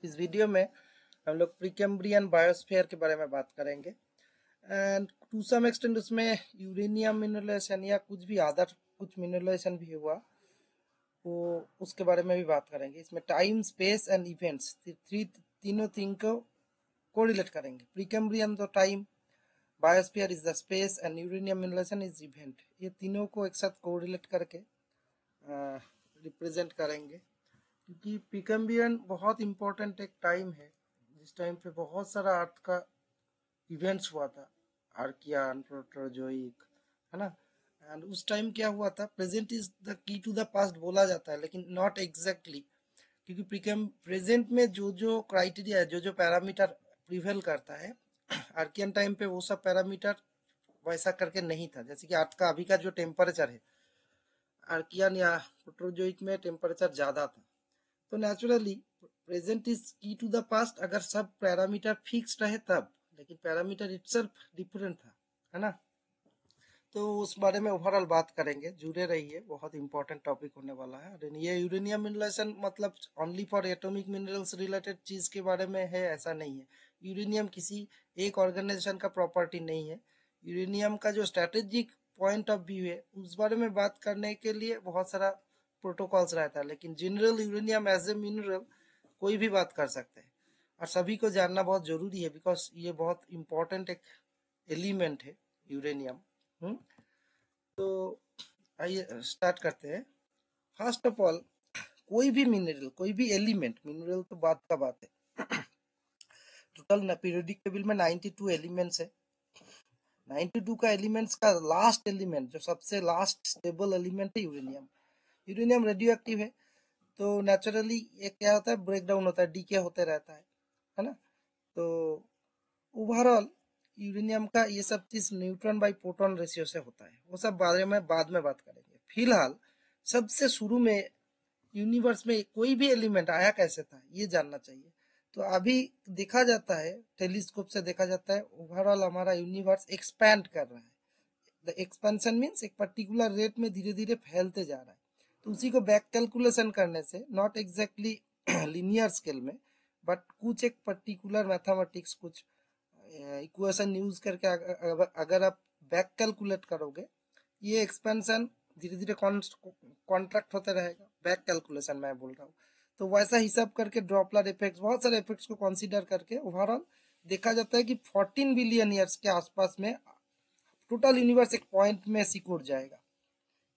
इस वीडियो में हम लोग प्रीकैम्ब्रियन बायोस्फीयर के बारे में बात करेंगे एंड टू सम एक्सटेंट उसमें यूरेनियम मिनरलाइजेशन या कुछ भी अदर कुछ मिनरलाइजेशन भी हुआ वो उसके बारे में भी बात करेंगे। इसमें टाइम, स्पेस एंड इवेंट्स तीनों थिंग को कोरिलेट करेंगे। प्रीकैम्ब्रियन तो time, biosphere is the space and uranium mineralization is event. ये तीनों को एक साथ कोरिलेट करके रिप्रेजेंट करेंगे, क्योंकि प्रीकैम्ब्रियन बहुत इम्पोर्टेंट एक टाइम है जिस टाइम पे बहुत सारा अर्थ का इवेंट्स हुआ था, आर्कियन, प्रोटोजोइक, है ना। एंड उस टाइम क्या हुआ था, present is the key to the past बोला जाता है, लेकिन नॉट एग्जैक्टली, क्योंकि प्रेजेंट में जो जो क्राइटेरिया है, जो जो पैरामीटर प्रिवेल करता है, आर्कियन टाइम पे वो सब पैरामीटर वैसा करके नहीं था। जैसे कि अर्थ का अभी का जो टेम्परेचर है, आर्कियन या प्रोटोजोइक में टेम्परेचर ज़्यादा था। तो नेचुरली प्रेजेंट इज की टू द पास्ट अगर सब पैरामीटर फिक्स रहे तब, लेकिन पैरामीटर इटसेल्फ डिफरेंट था, है ना। तो उस बारे में ओवरऑल बात करेंगे, जुड़े रहिए, बहुत इंपॉर्टेंट टॉपिक होने वाला है। और ये यूरेनियम मिनरलाइजेशन मतलब only for atomic minerals related चीज के बारे में है, ऐसा नहीं है। यूरेनियम किसी एक ऑर्गेनाइजेशन का प्रॉपर्टी नहीं है। यूरेनियम का जो स्ट्रेटेजिक पॉइंट ऑफ व्यू है उस बारे में बात करने के लिए बहुत सारा प्रोटोकॉल्स रहता है, लेकिन general uranium as a mineral कोई भी बात कर सकते हैं और सभी को जानना बहुत जरूरी है, बिकॉज ये बहुत इंपॉर्टेंट एक एलिमेंट है यूरेनियम। तो आइए स्टार्ट करते हैं। फर्स्ट ऑफ ऑल, कोई भी मिनरल, कोई भी एलिमेंट, मिनरल तो बात का बात है, टोटल पीरियोडिक टेबल में 92 एलिमेंट्स है। 92 का एलिमेंट्स का लास्ट एलिमेंट, जो सबसे लास्ट स्टेबल एलिमेंट है, यूरेनियम। यूरेनियम रेडियो एक्टिव है, तो नेचुरली ये क्या होता है, ब्रेक डाउन होता है, डीके होते रहता है ना। तो ओवरऑल यूरेनियम का ये सब चीज न्यूट्रॉन बाई प्रोटॉन रेशियो से होता है, वो सब बारे में बाद में बात करेंगे। फिलहाल सबसे शुरू में यूनिवर्स में कोई भी एलिमेंट आया कैसे था ये जानना चाहिए। तो अभी देखा जाता है, टेलीस्कोप से देखा जाता है, ओवरऑल हमारा यूनिवर्स एक्सपैंड कर रहा है। द एक्सपेंशन मीन्स एक पर्टिकुलर रेट में धीरे धीरे फैलते जा रहा है। तो उसी को बैक कैलकुलेशन करने से, नॉट एग्जैक्टली लिनियर स्केल में, बट कुछ एक पर्टिकुलर मैथमेटिक्स, कुछ इक्वेशन यूज करके अगर आप बैक कैलकुलेट करोगे, ये एक्सपेंशन धीरे धीरे कॉन्ट्रैक्ट होता रहेगा। बैक कैलकुलेशन मैं बोल रहा हूँ। तो वैसा हिसाब करके ड्रॉपलर इफेक्ट्स, बहुत सारे इफेक्ट्स को कंसीडर करके ओवरऑल देखा जाता है कि 14 बिलियन ईयर्स के आसपास में टोटल यूनिवर्स एक पॉइंट में सिकुड़ जाएगा।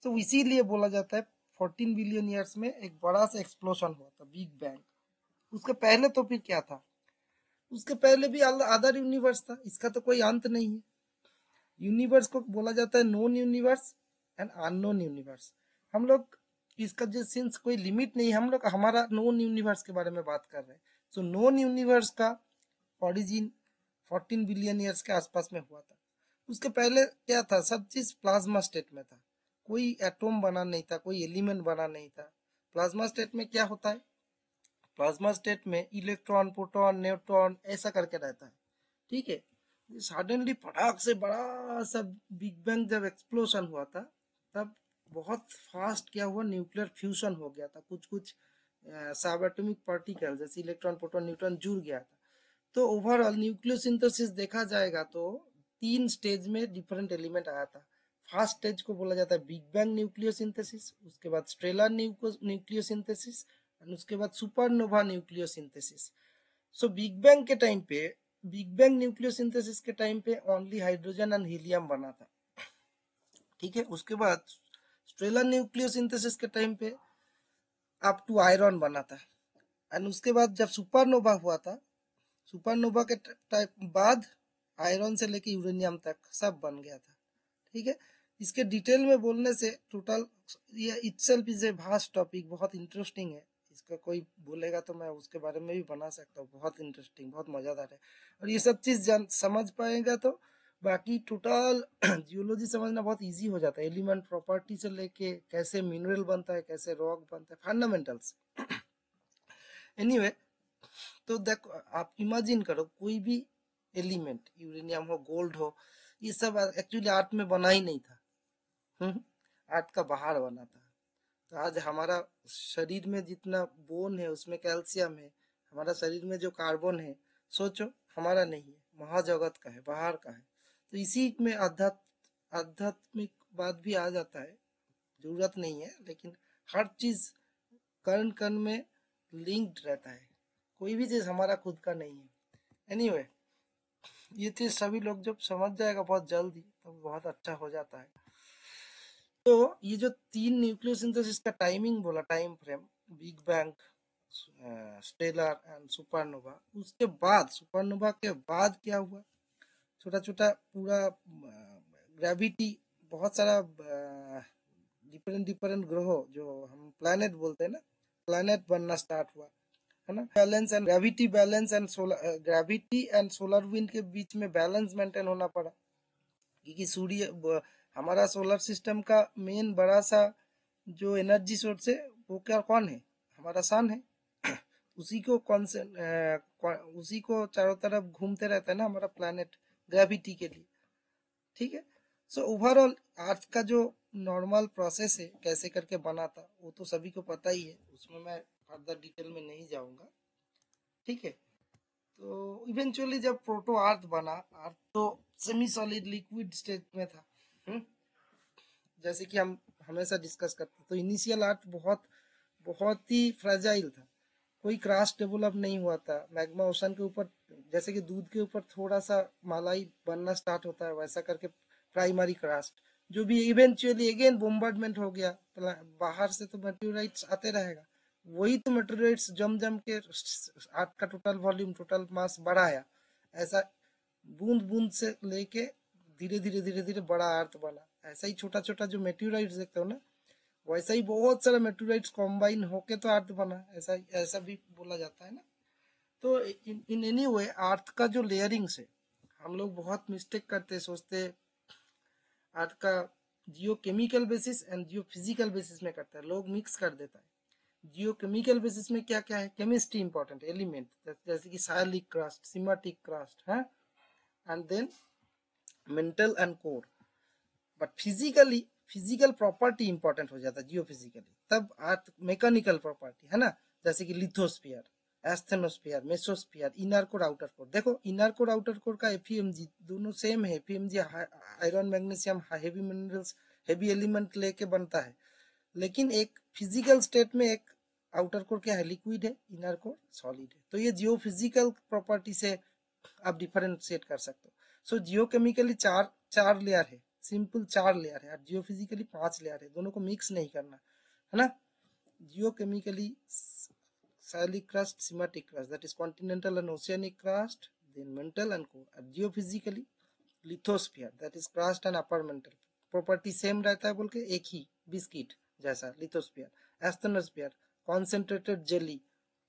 तो इसीलिए बोला जाता है 14 बिलियन ईयर्स में एक बड़ा सा एक्सप्लोशन हुआ था, बिग बैंग। उसके पहले तो फिर क्या था, उसके पहले भी अदर यूनिवर्स था, इसका तो कोई अंत नहीं है। यूनिवर्स को बोला जाता है known universe and unknown universe. हम लोग इसका जो सिंस कोई लिमिट नहीं है, हम लोग हमारा नोन यूनिवर्स के बारे में बात कर रहे हैं। सो नोन यूनिवर्स का ओरिजिन 14 बिलियन ईयर्स के आसपास में हुआ था। उसके पहले क्या था, सब चीज प्लाज्मा स्टेट में था, कोई एटॉम बना नहीं था, कोई एलिमेंट बना नहीं था। प्लाज्मा स्टेट में क्या होता है, प्लाज्मा स्टेट में इलेक्ट्रॉन, प्रोटॉन, न्यूट्रॉन ऐसा करके रहता है, ठीक है। सडनली फटाक से बड़ा सा बिग बैंग जब एक्सप्लोशन हुआ था, तब बहुत फास्ट क्या हुआ, न्यूक्लियर फ्यूजन हो गया था। कुछ कुछ सब एटॉमिक पार्टिकल जैसे इलेक्ट्रॉन, प्रोटॉन, न्यूट्रॉन जुड़ गया था। तो ओवरऑल न्यूक्लियोसिंथेसिस देखा जाएगा तो 3 स्टेज में डिफरेंट एलिमेंट आया था। फर्स्ट स्टेज को बोला जाता है बिग बैंग न्यूक्लियोसिंथेसिस, उसके बाद स्टेलर न्यूक्लियोसिंथेसिस, और उसके बाद supernova nucleosynthesis. So big bang के टाइम पे, बिग बैंग न्यूक्लियोसिंथेसिस के टाइम पे ओनली हाइड्रोजन एंड हीलियम बना था, ठीक है। उसके बाद स्टेलर न्यूक्लियोसिंथेसिस के टाइम पे अप टू आयरन बना था। एंड उसके बाद जब सुपरनोवा हुआ था, सुपरनोवा के टाइप बाद आयरन से लेके यूरेनियम तक सब बन गया था, ठीक है। इसके डिटेल में बोलने से टोटल ये itself is a vast topic, बहुत इंटरेस्टिंग है। इसका कोई बोलेगा तो मैं उसके बारे में भी बना सकता हूँ, बहुत इंटरेस्टिंग, बहुत मज़ेदार है। और ये सब चीज़ जान समझ पाएगा तो बाकी टोटल जियोलॉजी समझना बहुत इजी हो जाता है। एलिमेंट प्रॉपर्टी से लेके कैसे मिनरल बनता है, कैसे रॉक बनता है, फंडामेंटल्स। एनीवे, तो देखो, आप इमेजिन करो कोई भी एलिमेंट, यूरेनियम हो, गोल्ड हो, ये सब एक्चुअली आर्ट में बना ही नहीं था। आर्ट का बाहर बना था। तो आज हमारा शरीर में जितना बोन है उसमें कैल्शियम है, हमारा शरीर में जो कार्बन है, सोचो हमारा नहीं है, महाजगत का है, बाहर का है। तो इसी में आध्यात्मिक बात भी आ जाता है, जरूरत नहीं है, लेकिन हर चीज कण कण में लिंक्ड रहता है, कोई भी चीज हमारा खुद का नहीं है। एनीवे ये चीज सभी लोग जब समझ जाएगा बहुत जल्दी, तो बहुत अच्छा हो जाता है। तो ये जो 3 न्यूक्लियोसिंथेसिस का टाइमिंग बोला, time frame, big bang, stellar and supernova, उसके बाद सुपरनोवा के बाद क्या हुआ, छोटा छोटा पूरा ग्रेविटी, बहुत सारा डिफरेंट डिफरेंट ग्रहों जो हम प्लैनेट बोलते हैं ना, प्लैनेट बनना स्टार्ट हुआ, है ना। Balance and gravity, balance and solar, gravity and solar wind के बीच में बैलेंस मेंटेन होना पड़ा, क्योंकि हमारा सोलर सिस्टम का मेन बड़ा सा जो एनर्जी सोर्स है वो क्या कौन है, हमारा सन है। उसी को उसी को चारों तरफ घूमते रहता है ना हमारा प्लैनेट, ग्रेविटी के लिए, ठीक है। सो ओवरऑल अर्थ का जो नॉर्मल प्रोसेस है कैसे करके बना था वो तो सभी को पता ही है, उसमें मैं फर्दर डिटेल में नहीं जाऊंगा, ठीक है। तो इवेंचुअली जब प्रोटो अर्थ बना, अर्थ तो सेमी सॉलिड लिक्विड स्टेट में था, हम्म, जैसे कि हम हमेशा डिस्कस करते हैं। तो इनिशियल अर्थ बहुत बहुत ही फ्रेजाइल था, कोई क्रस्ट डेवलप नहीं हुआ था, मैग्मा ओशन के ऊपर, जैसे कि दूध के ऊपर थोड़ा सा मलाई बनना स्टार्ट होता है वैसा करके प्राइमरी क्रस्ट, जो भी इवेंचुअली अगेन बोम्बार्डमेंट हो गया, बाहर से तो मेटेओराइट्स आते रहेगा, वही तो मेटेओराइट्स जम जम के अर्थ का टोटल वॉल्यूम, टोटल मास बढ़ाया, ऐसा बूंद बूंद से लेके धीरे धीरे धीरे धीरे बड़ा अर्थ बना। ऐसा ही छोटा छोटा जो मेटेओराइट्स देखते हो ना, वैसा ही बहुत सारा मेटेओराइट्स कॉम्बाइन होके तो अर्थ बना, ऐसा ऐसा भी बोला जाता है ना। तो इन एनी वे अर्थ का जो लेयरिंग्स है, हम लोग बहुत मिस्टेक करते, सोचते अर्थ का geochemical basis and geophysical basis में करता है, लोग मिक्स कर देता है। जियो केमिकल बेसिस में क्या क्या है, केमिस्ट्री इंपॉर्टेंट, एलिमेंट जैसे कि साइलिक क्रस्ट, सिमेटिक क्रस्ट है, and then mantle and core. But physically physical property important हो जाता है जियो फिजिकली, तब अर्थ मैकेनिकल प्रॉपर्टी है ना, जैसे कि lithosphere, asthenosphere, mesosphere, inner core outer core. देखो इनर कोर आउटर कोर का एफईएमजी दोनों सेम है, FEMG iron magnesium heavy minerals, heavy element लेके बनता है, लेकिन एक फिजिकल स्टेट में एक आउटर कोर क्या है, लिक्विड है, इनर कोर सॉलिड है। तो ये जियो फिजिकल प्रॉपर्टी से आप डिफरेंशिएट कर सकते हो। सो जियो केमिकली चार चार लेयर है, सिंपल 4 लेयर है, और जियो फिजिकली 5 लेयर है, दोनों को मिक्स नहीं करना है ना। Geochemically sialic crust, simatic crust, that is continental and oceanic crust, then mantle and core. और geophysically lithosphere, that is crust and upper mantle, property same रहता है बोल के, एक ही बिस्किट जैसा लिथोस्फीयर। एस्थेनोस्फीयर कॉन्सेंट्रेटेड जेली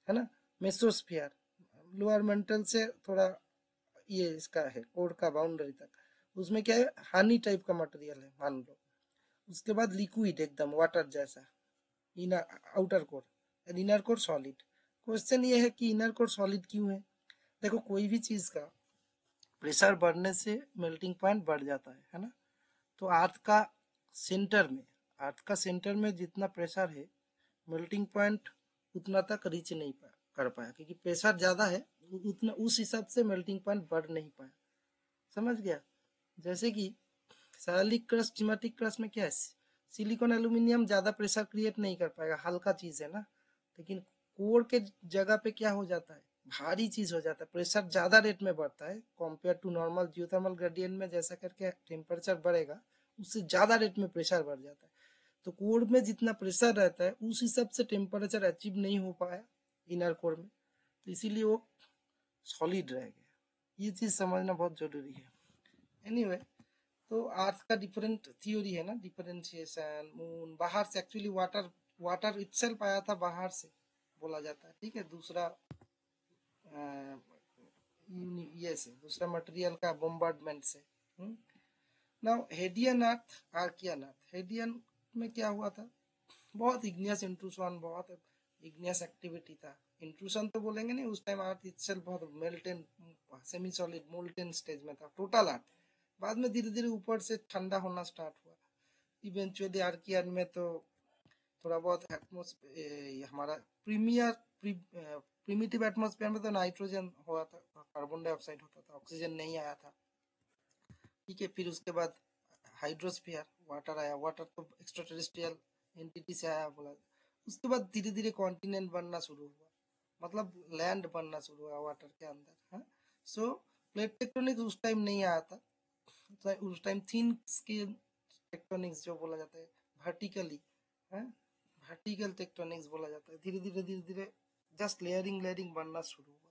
है ना। मेसोस्फीयर लोअर मेंटल से थोड़ा ये इसका है कोर का बाउंड्री तक, उसमें क्या है, हानी टाइप का मटेरियल है मान लो। उसके बाद लिक्विड एकदम वाटर जैसा, inner outer core, and inner core solid. Question ये है कि इनर कोर सॉलिड क्यों है। देखो कोई भी चीज का प्रेशर बढ़ने से मेल्टिंग पॉइंट बढ़ जाता है ना। तो सेंटर में अर्थ का सेंटर में जितना प्रेशर है, मेल्टिंग पॉइंट उतना तक रीच नहीं कर पाया, क्योंकि प्रेशर ज्यादा है, उतना उस हिसाब से मेल्टिंग पॉइंट बढ़ नहीं पाया, समझ गया। जैसे कि सैलिक क्रस्ट, सिमेटिक क्रस्ट में क्या है, सिलिकॉन एल्यूमिनियम ज्यादा प्रेशर क्रिएट नहीं कर पाएगा, हल्का चीज है ना। लेकिन कोर के जगह पे क्या हो जाता है, भारी चीज हो जाता है, प्रेशर ज्यादा रेट में बढ़ता है compare to normal geothermal gradient में, जैसा करके टेम्परेचर बढ़ेगा उससे ज्यादा रेट में प्रेशर बढ़ जाता है। तो कोर में जितना प्रेशर रहता है उस हिसाब से टेम्परेचर अचीव नहीं हो पाया इनर कोर में, तो इसीलिए वो सॉलिड रह गया। ये चीज समझना बहुत जरूरी है। एनीवे तो अर्थ का डिफरेंट थ्योरी है ना, डिफरेंशिएशन, मून, बाहर से एक्चुअली वाटर वाटर इटसेल्फ आया था बाहर से बोला जाता है, ठीक है। दूसरा ये से दूसरा मटेरियल का बोम्बार्डमेंट से। नाउ हेडियन अर्थ, आर्कियन अर्थ। हेडियन में क्या हुआ था, बहुत इग्नियस इंट्रूशन, बहुत इग्नियस एक्टिविटी था। इंट्रूशन तो बोलेंगे नहीं, उस टाइम अर्थ इटसेल्फ बहुत मेल्टेन, सेमी सॉलिड मोल्टेन स्टेज में था टोटल अर्थ। बाद में धीरे धीरे ऊपर से ठंडा होना स्टार्ट हुआ। इवेंचुअली आर्कियन में तो थोड़ा बहुत एटमोस्फेयर, हमारा प्रिमिटिव एटमॉस्फेयर में तो नाइट्रोजन हुआ था, कार्बन डाइऑक्साइड होता था, ऑक्सीजन नहीं आया था। ठीक है, फिर उसके बाद हाइड्रोस्फीयर, वाटर आया। वाटर तो एक्स्ट्रा टेरेस्ट्रियल एंटिटी से आया बोला। उसके बाद धीरे धीरे कॉन्टिनेंट बनना शुरू हुआ, मतलब लैंड बनना शुरू हुआ वाटर के अंदर। हाँ, सो प्लेट टेक्टोनिक्स उस टाइम नहीं आया था। उस टाइम थिन स्केल टेक्टोनिक्स जो बोला जाता है, वर्टिकली, है वर्टिकल टेक्टोनिक्स बोला जाता है। धीरे धीरे धीरे धीरे जस्ट लेयरिंग लेयरिंग बनना शुरू हुआ।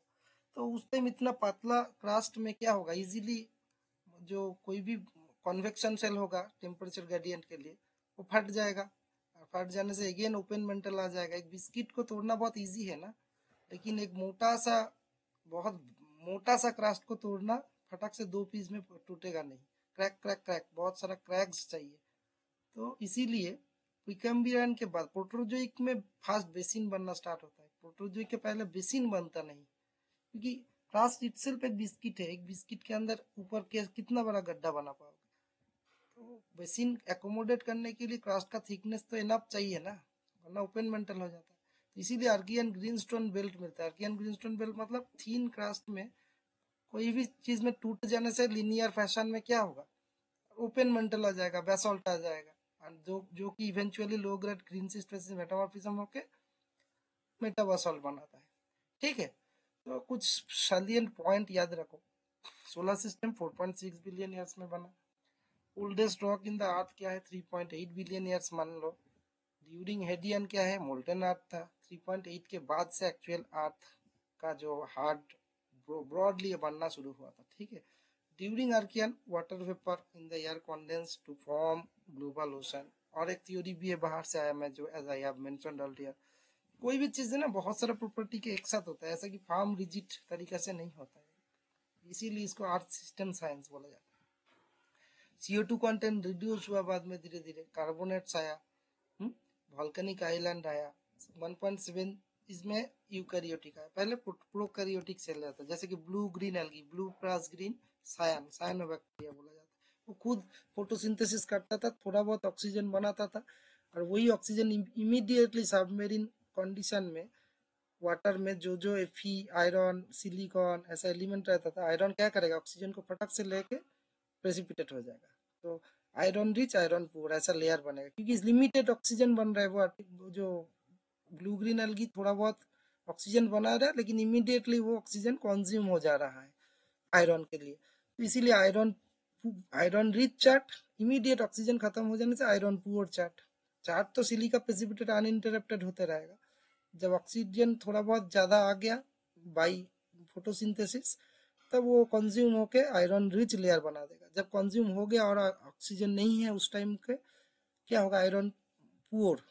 तो उस टाइम इतना पतला क्रास्ट में क्या होगा, इजीली जो कोई भी कन्वेक्शन सेल होगा टेम्परेचर ग्रेडियंट के लिए वो फट जाएगा। और फट जाने से अगेन ओपन मेंटल आ जाएगा। एक बिस्किट को तोड़ना बहुत इजी है ना, लेकिन एक बहुत मोटा सा क्रास्ट को तोड़ना फटक से 2 पीस में टूटेगा नहीं। क्रैक क्रैक क्रैक, बहुत सारा क्रैक्स चाहिए। तो इसीलिए प्रीकैम्बियन के बाद प्रोटोजोइक में फास्ट बेसिन बनना स्टार्ट होता है। प्रोटोजोइक के पहले बेसिन बनता नहीं, क्योंकि क्रास्ट इटसेल्फ एक बिस्किट है। एक बिस्किट के अंदर ऊपर के कितना बड़ा गड्ढा बना पाओगे। तो बेसिन एकोमोडेट करने के लिए क्रास्ट का थिकनेस तो इनफ चाहिए ना, वरना ओपन मेंटल हो जाता है। तो इसीलिए आर्कियन ग्रीनस्टोन बेल्ट मिलता है। आर्कियन ग्रीनस्टोन बेल्ट मतलब थीन क्रास्ट में कोई भी चीज में टूट जाने से लिनियर फैशन में क्या होगा, ओपन मेंटल आ जाएगा, बेसल्ट आ जाएगा। और जो कि eventually low grade greenschist facies metamorphism होके मेटाबसॉल्ट बनाता है। ठीक है, तो कुछ सैलिएंट पॉइंट याद रखो। सोलर सिस्टम 4.6 बिलियन ईयर्स में बना। Oldest rock in the earth क्या है, 3.8 बिलियन ईयर्स मान लो। ड्यूरिंग हेडियन क्या है, मोल्टन अर्थ था। 3.8 के बाद से एक्चुअल अर्थ का जो हार्ड ब्रॉडली बनना शुरू हुआ था। ठीक है, during Archean water vapour in the air condense to form global ocean. और एक थ्योरी भी है बाहर से आया, मैं जो as I have mentioned earlier, कोई भी चीज है ना बहुत सारा प्रॉपर्टी के एक साथ होता है, ऐसा कि फॉर्म रिजिड तरीके से नहीं होता है। इसीलिए इसको अर्थ सिस्टम साइंस बोला जाता है। CO2 कंटेंट रिड्यूस हुआ बाद में, धीरे धीरे कार्बोनेट्स आया, वॉल्केनिक आइलैंड आया। 1.7 इसमें यूकैरियोटिक आया। पहले प्रोकैरियोटिक सेल रहता है, जैसे कि blue green algae, blue plus green cyanobacteria बोला जाता है। वो खुद फोटोसिंथेसिस करता था, थोड़ा बहुत ऑक्सीजन बनाता था, और वही ऑक्सीजन इमीडिएटली सबमेरीन कंडीशन में वाटर में जो एफी, आयरन, सिलिकॉन ऐसा एलिमेंट रहता था, आयरन क्या करेगा, ऑक्सीजन को फटक से लेके प्रेसिपिटेट हो जाएगा। तो आयरन रिच, आयरन पुअर ऐसा लेयर बनेगा, क्योंकि लिमिटेड ऑक्सीजन बन रहा है। वो जो ब्लू ग्रीन एल्गी थोड़ा बहुत ऑक्सीजन बना रहा है, लेकिन इमीडिएटली वो ऑक्सीजन कंज्यूम हो जा रहा है आयरन के लिए। तो इसीलिए iron rich chart, immediate oxygen खत्म हो जाने से आयरन पुअर चार्ट। चार्ट तो सिलिका प्रेसिपिटेट अनइंटरप्टेड होते रहेगा। जब ऑक्सीजन थोड़ा बहुत ज्यादा आ गया बाई फोटोसिंथेसिस, तब वो कंज्यूम होके आयरन रिच लेयर बना देगा। जब कंज्यूम हो गया और ऑक्सीजन नहीं है उस टाइम के, क्या होगा, आयरन पुअर,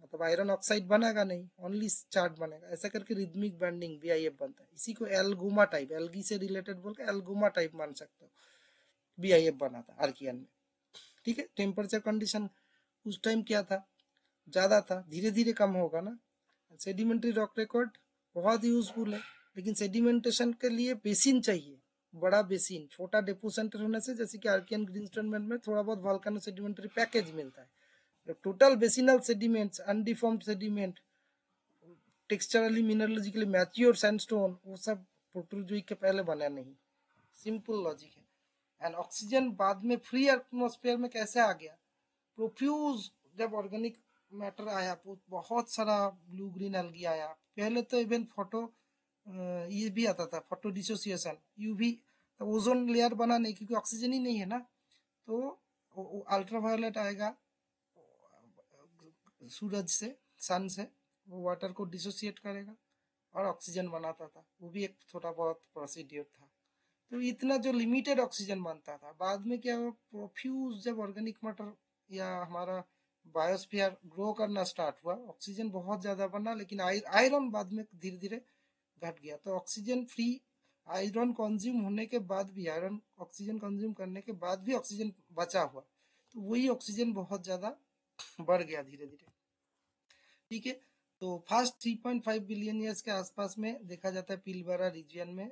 मतलब आयरन ऑक्साइड बनेगा नहीं, ओनली चार्ट बनेगा। ऐसा करके रिदमिक बैंडिंग BIF बनता है। इसी को एल्गुमा टाइप, एल्गी से रिलेटेड बोल के एल्गुमा टाइप मान सकते हो, BIF बना था आर्कियन में। ठीक है, टेम्परेचर कंडीशन उस टाइम क्या था, ज्यादा था, धीरे धीरे कम होगा ना। सेडिमेंट्री रॉक रिकॉर्ड बहुत यूजफुल है, लेकिन सेडिमेंटेशन के लिए बेसिन चाहिए, बड़ा बेसिन। छोटा डेपो सेंटर होने से, जैसे कि आर्कियन ग्रीनस्टोन में थोड़ा बहुत वॉल्केनो सेडिमेंट्री पैकेज मिलता है। Total basinal sediments, undeformed sediment, texturally mineralogically mature sandstone, वो सब प्रोटोजोइक के पहले बना नहीं। सिंपल लॉजिक है। एंड ऑक्सीजन बाद में फ्री एटमॉस्फेयर में कैसे आ गया, प्रोफ्यूज जब ऑर्गेनिक मैटर आया, बहुत सारा ब्लू ग्रीन एल्गी आया। पहले तो इवन फोटो ये भी आता था, फोटो डिसोसिएशन, यूवी, तो ओजोन लेयर बना नहीं, क्योंकि ऑक्सीजन ही नहीं है ना। तो अल्ट्रावायलेट आएगा सूरज से, सन से, वो वाटर को डिसोसिएट करेगा और ऑक्सीजन बनाता था। वो भी एक थोड़ा बहुत प्रोसीड्यूर था। तो इतना जो लिमिटेड ऑक्सीजन बनता था, बाद में क्या हुआ, प्रोफ्यूज जब ऑर्गेनिक मैटर या हमारा बायोस्फीयर ग्रो करना स्टार्ट हुआ, ऑक्सीजन बहुत ज्यादा बना, लेकिन आयरन बाद में धीरे धीरे घट गया। तो ऑक्सीजन फ्री, आयरन कंज्यूम होने के बाद भी, आयरन ऑक्सीजन कंज्यूम करने के बाद भी ऑक्सीजन बचा हुआ, तो वही ऑक्सीजन बहुत ज्यादा बढ़ गया धीरे धीरे। ठीक है, तो फर्स्ट 3.5 बिलियन ईयर्स के आसपास में देखा जाता है पिलबरा रीजियन में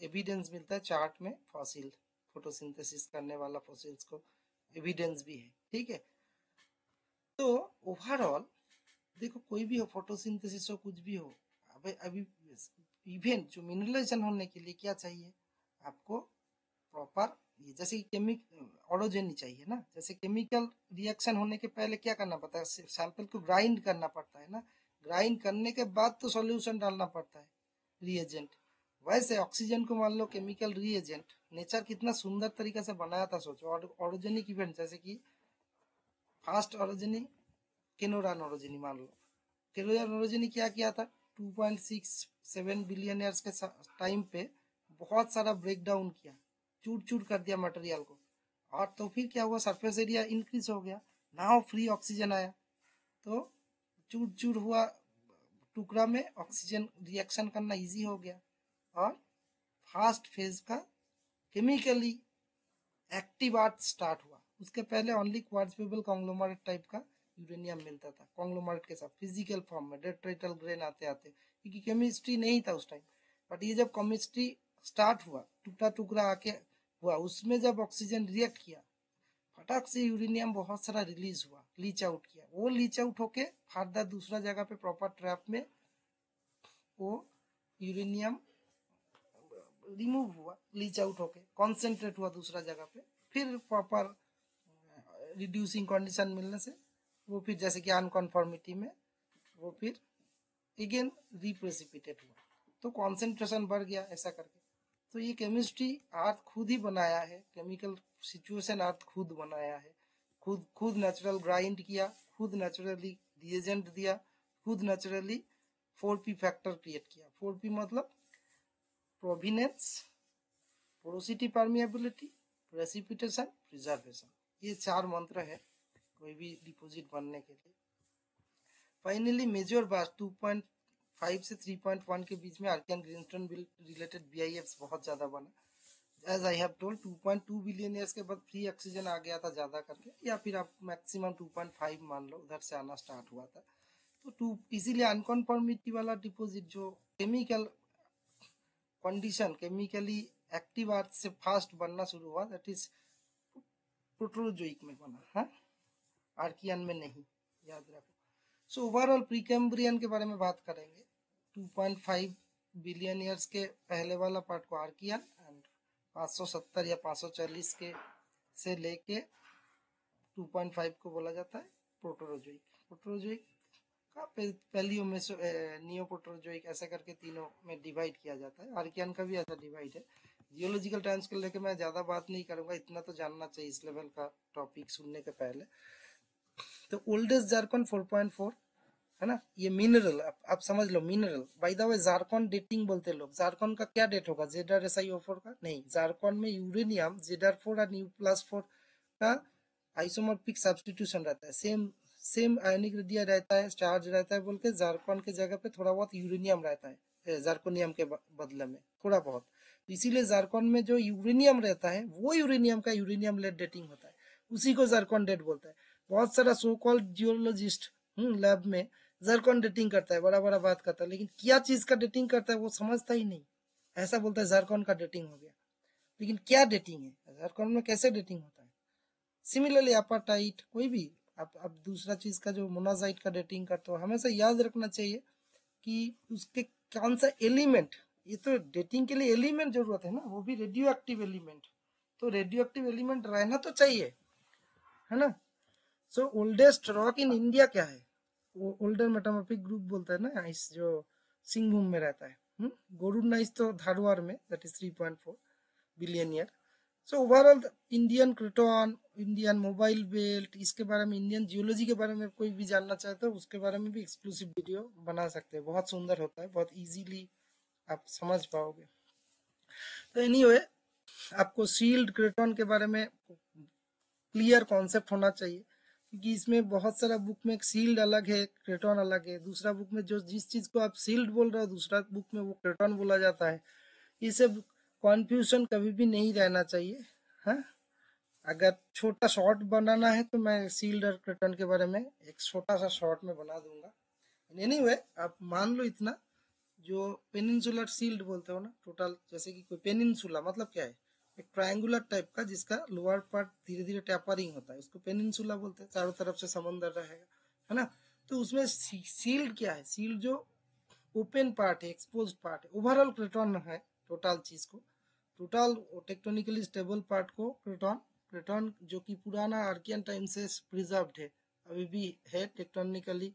एविडेंस मिलता है, चार्ट में फॉसिल, फोटोसिंथेसिस करने वाला फॉसिल्स को एविडेंस भी है। ठीक है, तो ओवरऑल देखो, कोई भी हो, फोटोसिंथेसिस हो, कुछ भी हो, भाई अभी इवन जो मिनरलाइजेशन होने के लिए क्या चाहिए आपको, प्रॉपर ये जैसे ऑरोजेनी चाहिए ना, जैसे केमिकल रिएक्शन होने के पहले क्या करना पड़ता है, सैंपल को ग्राइंड करना पड़ता है ना, ग्राइंड करने के बाद तो सॉल्यूशन डालना पड़ता है, रिएजेंट। वैसे ऑक्सीजन को मान लो केमिकल रिएजेंट, नेचर कितना सुंदर तरीके से बनाया था सोचो, ऑरोजेनिक इवेंट जैसे कि फास्ट ऑरोजेनी, केनोरान ऑरोजेनी मान लो, केनोरान ऑरोजेनी क्या किया था 2.67 बिलियन ईयर्स के टाइम पे बहुत सारा ब्रेक डाउन किया, चूर चूर कर दिया मटेरियल को, और तो फिर क्या हुआ, सरफेस एरिया इंक्रीज हो गया, नाउ फ्री ऑक्सीजन आया, तो चूर चूर हुआ टुकड़ा में ऑक्सीजन रिएक्शन करना इजी हो गया, और फास्ट फेज का केमिकली एक्टिव आर्ट स्टार्ट हुआ। उसके पहले ओनली क्वार्ट्ज कॉन्ग्लोमरेट टाइप का यूरेनियम मिलता था, कॉन्ग्लोमरेट के साथ फिजिकल फॉर्म में डेट्राइटल ग्रेन आते आते, क्योंकि केमिस्ट्री नहीं था उस टाइम। बट ये जब केमिस्ट्री स्टार्ट हुआ, टुकड़ा टुकड़ा आके हुआ, उसमें जब ऑक्सीजन रिएक्ट किया, फटाक से यूरेनियम बहुत सारा रिलीज हुआ, लीच आउट किया, वो लीच आउट होके फर्दर दूसरा जगह पे प्रॉपर ट्रैप में वो यूरेनियम रिमूव हुआ, लीच आउट होके कॉन्सेंट्रेट हुआ दूसरा जगह पे, फिर प्रॉपर रिड्यूसिंग कंडीशन मिलने से वो फिर जैसे कि अनकॉन्फॉर्मिटी में वो फिर अगेन रिप्रेसिपिटेट हुआ, तो कॉन्सेंट्रेशन बढ़ गया ऐसा करके। तो ये केमिस्ट्री अर्थ खुद ही बनाया है, केमिकल सिचुएशन अर्थ खुद बनाया है, खुद नेचुरल ग्राइंड किया, खुद नेचुरली रिएजेंट दिया, खुद नेचुरली 4P फैक्टर क्रिएट किया। 4P मतलब provenance, porosity, permeability, precipitation, preservation, ये 4 मंत्र है कोई भी डिपॉजिट बनने के लिए। फाइनली मेजर बास 2.5 से 3.1 के बीच में आर्कियन ग्रीनस्टोन रिलेटेड BIFs बहुत ज्यादा बना। As I have told 2.2 billion years के बाद फ्री ऑक्सीजन आ गया था ज्यादा करके, या फिर आप मैक्सिमम 2.5 मान लो उधर से आना स्टार्ट हुआ था। तो इसीलिए अनकॉन्फॉर्मिटी वाला डिपॉजिट जो chemical condition chemically active earth से फास्ट बनना शुरू हुआ, दैट इज प्रोटोजोइक में बना, हाँ, आर्कियन में नहीं, याद रखो। सो ओवरऑल प्रीकैम्ब्रियन के बारे में बात करेंगे। 2.5 बिलियन ईयर्स के पहले वाला पार्ट को आर्कियन, एंड 570 या 540 के से लेके 2.5 को बोला जाता है प्रोटोजोइक। प्रोटोजोइक का पैलियो में नियो प्रोटोजोइक ऐसा करके तीनों में डिवाइड किया जाता है। आर्कियन का भी ऐसा डिवाइड है। जियोलॉजिकल टाइम्स को लेकर मैं ज्यादा बात नहीं करूंगा, इतना तो जानना चाहिए इस लेवल का टॉपिक सुनने के पहले। तो ओल्डेस्ट जार्कन 4.4 है ना, ये मिनरल आप समझ लो, mineral. By the way zircon dating बोलते हैं लोग, जार्कन का क्या डेट होगा, ZrSiO4 का नहीं, जार्कन में यूरेनियम Zr4 और U+4 का आइसोमॉर्फिक सब्स्टिट्यूशन रहता है, सेम आयनिक रेडिया रहता है, चार्ज रहता है, बोल के जार्कन के जगह पे थोड़ा बहुत यूरेनियम रहता है जार्कोनियम के बदले में थोड़ा बहुत। तो इसीलिए जार्कन में जो यूरेनियम रहता है वो यूरेनियम का यूरेनियम लेड डेटिंग होता है, उसी को जार्कन डेट बोलता है। बहुत सारा सो कॉल्ड जियोलॉजिस्ट लैब में जार्कन डेटिंग करता है, बड़ा बड़ा बात करता है, लेकिन क्या चीज का डेटिंग करता है वो समझता ही नहीं, ऐसा बोलता है जार्कन का डेटिंग हो गया, लेकिन क्या डेटिंग है जार्कन में, कैसे डेटिंग होता है। सिमिलरली अपाटाइट कोई भी आप दूसरा चीज का जो मोनाजाइट का डेटिंग करते हो, हमेशा याद रखना चाहिए कि उसके कौन सा एलिमेंट, ये तो डेटिंग के लिए एलिमेंट जरूरत है ना, वो भी रेडियो एक्टिव एलिमेंट, तो रेडियो एक्टिव एलिमेंट रहना तो चाहिए, है ना। सो ओल्डेस्ट रॉक इन इंडिया क्या है, वो ओल्डर मेटामॉर्फिक ग्रुप बोलता है ना, इस जो सिंहभूम में रहता है। गोरुनाइस तो धारवाड़ में, that is 3.4 billion year. So overall Indian craton, Indian mobile belt, इसके बारे में, इंडियन जियोलॉजी के बारे में कोई भी जानना चाहते हो उसके बारे में भी एक्सक्लूसिव वीडियो बना सकते हैं, बहुत सुंदर होता है, बहुत इजीली आप समझ पाओगे। तो एनीवे आपको सील्ड क्रिटोन के बारे में क्लियर कॉन्सेप्ट होना चाहिए, क्योंकि इसमें बहुत सारा बुक में सील्ड अलग है, क्रेटॉन अलग है, दूसरा बुक में जो जिस चीज को आप सील्ड बोल रहे हो दूसरा बुक में वो क्रेटॉन बोला जाता है। ये सब कॉन्फ्यूजन कभी भी नहीं रहना चाहिए, हाँ। अगर छोटा शॉर्ट बनाना है तो मैं सील्ड और क्रेटॉन के बारे में एक छोटा सा शॉर्ट में बना दूंगा। एनीवे आप मान लो इतना, जो पेनिनसुलर सील्ड बोलते हो ना, टोटल जैसे कि कोई पेनिनसुला मतलब क्या है, एक ट्रायंगुलर टाइप का जिसका लोअर पार्ट धीरे धीरे टैपरिंग होता है, उसको पेनिनसुला बोलते हैं, चारों तरफ से समुद्र रहेगा, है ना। तो उसमें सील्ड क्या है, सील्ड जो ओपन पार्ट है, एक्सपोज पार्ट है, ओवरऑल क्रेटन है टोटल चीज को, टोटल टेक्टोनिकली स्टेबल पार्ट को क्रेटन, क्रेटन जो कि पुराना आर्कियन टाइम से प्रिजर्व्ड है, अभी भी है, टेक्टोनिकली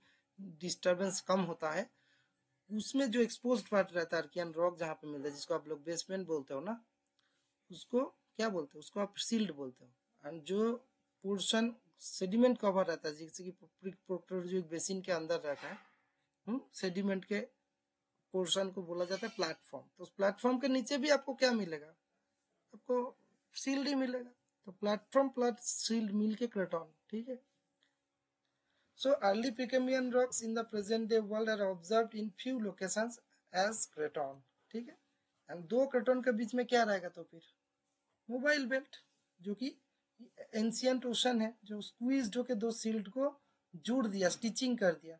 डिस्टर्बेंस कम होता है। उसमें जो एक्सपोज्ड पार्ट रहता है आर्कियन रॉक जहाँ पे मिलता है, जिसको आप लोग बेसमेंट बोलते हो ना, उसको क्या बोलते हो, उसको आप सील्ड बोलते हो। एंड जो पोर्शन सेडिमेंट कवर रहता है, जैसे कि प्रोक्टोरजोइक बेसिन के अंदर रहता है, सेडिमेंट के पोर्शन को बोला जाता है प्लेटफॉर्म। तो उस प्लेटफॉर्म के नीचे भी आपको क्या मिलेगा, आपको सील्ड ही मिलेगा। तो प्लेटफॉर्म प्लस सील्ड मिल के क्रेटन, ठीक है। So early Precambrian rocks in the present day world are observed in few locations as craton, ठीक है। एंड दो क्रेटन के बीच में क्या रहेगा, तो फिर मोबाइल बेल्ट, जो कि एंशियंट ओशन है, जो स्क्वीज होकर दो सील्ड को जोड़ दिया, स्टिचिंग कर दिया,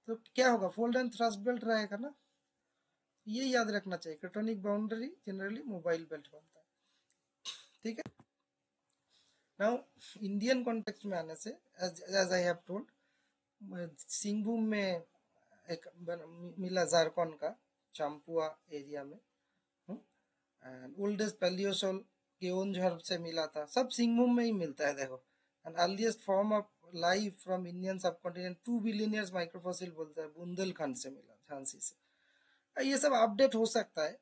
तो क्या होगा, फोल्ड एंड थ्रस्ट बेल्ट रहेगा ना। ये याद रखना चाहिए, क्रेटोनिक बाउंड्री जनरली मोबाइल बेल्ट बनता है, ठीक है। नाउ इंडियन कॉन्टेक्स्ट में आने से, as I have told, Singhbhum में एक मिला झारखंड का चांपुआ एरिया में, एंड ओल्डेस्ट पैलियोसोल केओंझर से मिला था, सब सिंहभूम में ही मिलता है देखो। And earliest form of life from Indian subcontinent 2 billion years microfossil बोलता है, बुंदेलखंड से मिला, झांसी से। ये सब अपडेट हो सकता है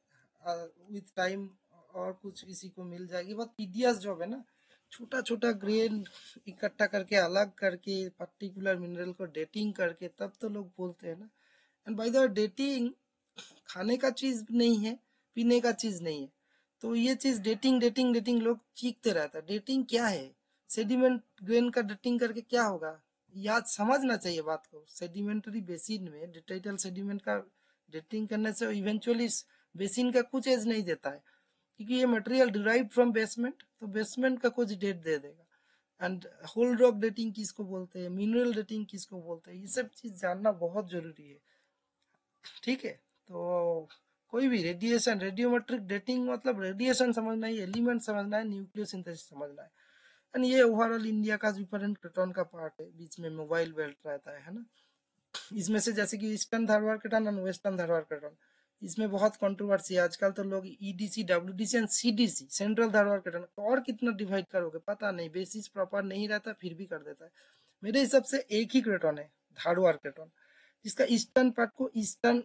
विथ टाइम, और कुछ किसी को मिल जाएगी। बहुत टीडियस जॉब है ना, छोटा छोटा ग्रेन इकट्ठा करके अलग करके पर्टिकुलर मिनरल को डेटिंग करके तब तो लोग बोलते हैं ना। एंड बाय द डेटिंग खाने का चीज नहीं है, पीने का चीज नहीं है, तो ये चीज डेटिंग डेटिंग डेटिंग लोग चीखते रहता है। डेटिंग क्या है, सेडिमेंट ग्रेन का डेटिंग करके क्या होगा, याद समझना चाहिए बात को। सेडिमेंटरी बेसिन में डिटाइटल सेडिमेंट का डेटिंग करने से इवेंचुअली बेसिन का कुछ एज नहीं देता है, क्योंकि ये मटेरियल डिराइव फ्रॉम बेसमेंट, तो बेसमेंट का कुछ डेट दे देगा। एंड होल रॉक डेटिंग किसको बोलते हैं, मिनरल डेटिंग किसको बोलते हैं, ये सब चीज जानना बहुत जरूरी है, ठीक है। तो कोई भी रेडिएशन, रेडियोमेट्रिक डेटिंग मतलब रेडिएशन समझना है, एलिमेंट समझना है, न्यूक्लियोसिंथेसिस समझना है। एंड ये ओवरऑल इंडिया का डिफरेंट क्रेटन का पार्ट है, बीच में मोबाइल बेल्ट रहता है ना। इसमें से जैसे कि ईस्टर्न धारवाड़ क्रेटन और वेस्टर्न धारवाड़ क्रेटन, इसमें बहुत कंट्रोवर्सी है आजकल। तो लोग EDC, WDC and CDC, central Dharwar craton, और कितना डिवाइड करोगे पता नहीं, बेसिस प्रॉपर नहीं रहता फिर भी कर देता है। मेरे हिसाब से एक ही क्रेटन है, धारवाड़ क्रेटन, जिसका ईस्टर्न पार्ट को eastern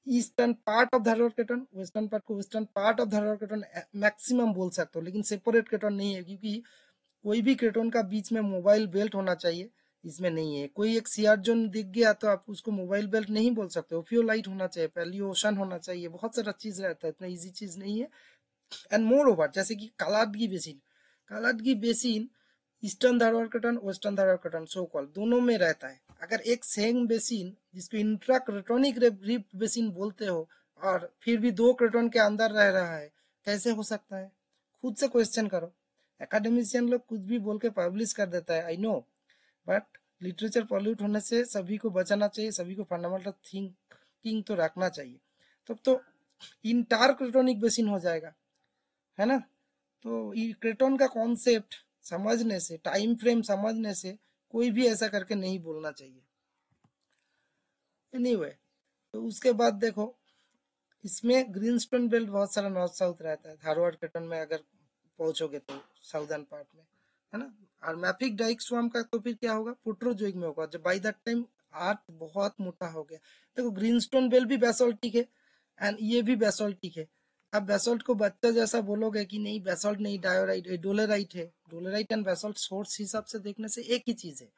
eastern part of Dharwar craton, western part को western part of Dharwar craton maximum बोल सकते हो, लेकिन सेपरेट क्रेटन नहीं है, क्योंकि कोई भी क्रेटन का बीच में मोबाइल बेल्ट होना चाहिए, इसमें नहीं है। कोई एक सीआर जोन दिख गया तो आप उसको मोबाइल बेल्ट नहीं बोल सकते, ओफियोलाइट होना चाहिए, पैलियोशन होना चाहिए, बहुत सारा चीज रहता है, इतना इजी चीज नहीं है। एंड मोर ओवर, जैसे कि Kaladgi basin, Kaladgi basin eastern Dharwar craton, western Dharwar craton so call दोनों में रहता है। अगर एक सेम बेसिन जिसको इंट्रा क्रेटोनिक रिफ्ट बेसिन बोलते हो, और फिर भी दो क्रेटन के अंदर रह रहा है, कैसे हो सकता है, खुद से क्वेश्चन करो। एकेडमिशियन लोग कुछ भी बोल के पब्लिश कर देता है, I know, but literature pollute होने से सभी को बचाना चाहिए, सभी को फंडामेंटल थिंकिंग तो रखना चाहिए, तब तो इंटार क्रेटोनिक बेसिन हो जाएगा, है ना। तो क्रेटन का कॉन्सेप्ट समझने से, टाइम फ्रेम समझने से, कोई भी ऐसा करके नहीं बोलना चाहिए। एनीवे, तो उसके बाद देखो, इसमें ग्रीनस्टोन बेल्ट बहुत सारा नॉर्थ साउथ रहता है धारवाड़ क्रेटन में, अगर पहुंचोगे तो साउदर्न पार्ट में, है ना। और मैफिक डाइक स्वाम का तो फिर क्या होगा, प्रोटोजोइक में होगा, जब बाय दैट टाइम आर्ट बहुत मोटा हो गया। देखो ग्रीनस्टोन बेल्ट भी बेसोल्टिक है, एंड ये भी बेसोल्टिक है। अब बेसोल्ट को बच्चा जैसा बोलोगे कि नहीं बेसोल्ट नहीं, डायोराइट डोलेराइट है, डोलेराइट एंड बेसोल्ट सोर्स हिसाब से देखने से एक ही चीज है।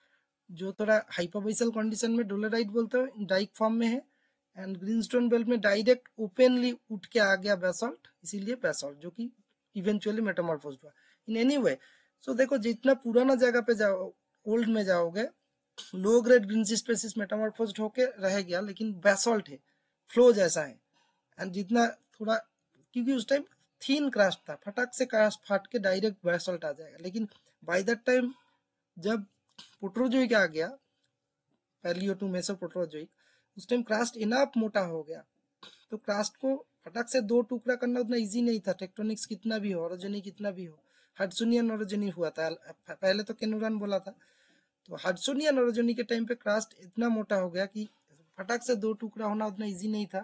जो थोड़ा हाइपोबेसल कंडीशन में डोलेराइट बोलते हो, डाइक फॉर्म में है, एंड ग्रीनस्टोन बेल्ट में डायरेक्ट ओपनली उठ के आ गया बेसोल्ट, इसीलिए बेसोल्ट, जो कि इवेंचुअली मेटामॉर्फोज्ड हुआ। इन एनी वे, सो देखो जितना पुराना जगह पे जाओ, ओल्ड में जाओगे, लो ग्रेड ग्रीन स्पेसिस मेटामॉर्फोज्ड होके रह गया, लेकिन बेसोल्ट है, फ्लो जैसा है। एंड जितना थोड़ा, क्योंकि उस टाइम थीन क्रास्ट था, फटाक से क्रास्ट फाट के डायरेक्ट बेसोल्ट आ जाएगा, लेकिन बाय दैट टाइम जब प्रोटोजोइक आ गया, पैलियो टू मेसोप्रोटोजोइक, उस टाइम क्रास्ट इनफ मोटा हो गया, तो क्रास्ट को फटाक से दो टुकड़ा करना उतना इजी नहीं था, टेक्टोनिक्स कितना भी हो, ओरोजेनी कितना भी हो। हडसोनियन ओरोजेनी हुआ था, पहले तो केनुरान बोला था, तो हडसोनियन ओरोजेनी के टाइम पे क्रास्ट इतना मोटा हो गया कि फटाक से दो टुकड़ा होना उतना इजी नहीं था।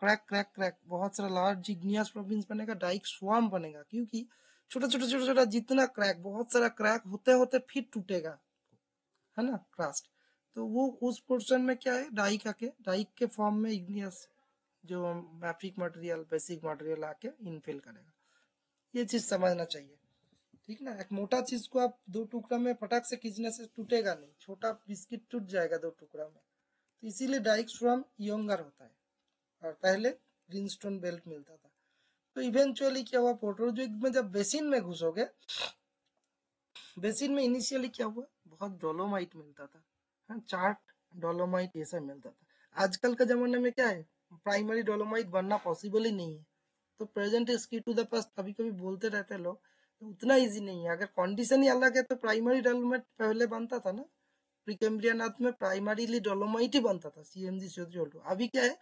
क्रैक क्रैक क्रैक बहुत सारा लार्ज इग्नियस प्रोविंस बनेगा, डाइक स्वार्म बनेगा, क्योंकि छोटा छोटा छोटा छोटा जितना क्रैक, बहुत सारा क्रैक होते होते फिर टूटेगा, है ना, क्रस्ट। तो वो उस पोर्शन में क्या है, डाइक के फॉर्म में इग्नियस जो मैफिक मटेरियल, बेसिक मटेरियल आके इनफिल करेगा। ये चीज समझना चाहिए, ठीक ना। एक मोटा चीज को आप दो टुकड़ा में फटाक से खींचने से टूटेगा नहीं, छोटा बिस्किट टूट जाएगा दो टुकड़ा में। तो इसीलिए डाइक्स्ट्रॉम यंगर होता है, और पहले ग्रीनस्टोन बेल्ट मिलता था। तो इवेंचुअली क्या हुआ, प्रोटोजोइक में जब बेसिन में घुसोगे, बेसिन में इनिशियली क्या हुआ, बहुत डोलोमाइट मिलता था, हाँ, चार्ट डोलोमाइट ये सब मिलता था। आजकल के जमाने में क्या है, प्राइमरी डोलोमाइट बनना पॉसिबल ही नहीं है। तो प्रेजेंट इज की टू द पास्ट कभी कभी बोलते रहते हैं लोग, तो उतना इजी नहीं है। अगर कंडीशन ही अलग है तो प्राइमरी डोलोमाइट पहले बनता था ना, प्रीकैम्ब्रियन अर्थ में प्राइमरीली डोलोमाइट ही बनता था, CmG CO3O2। अभी क्या है,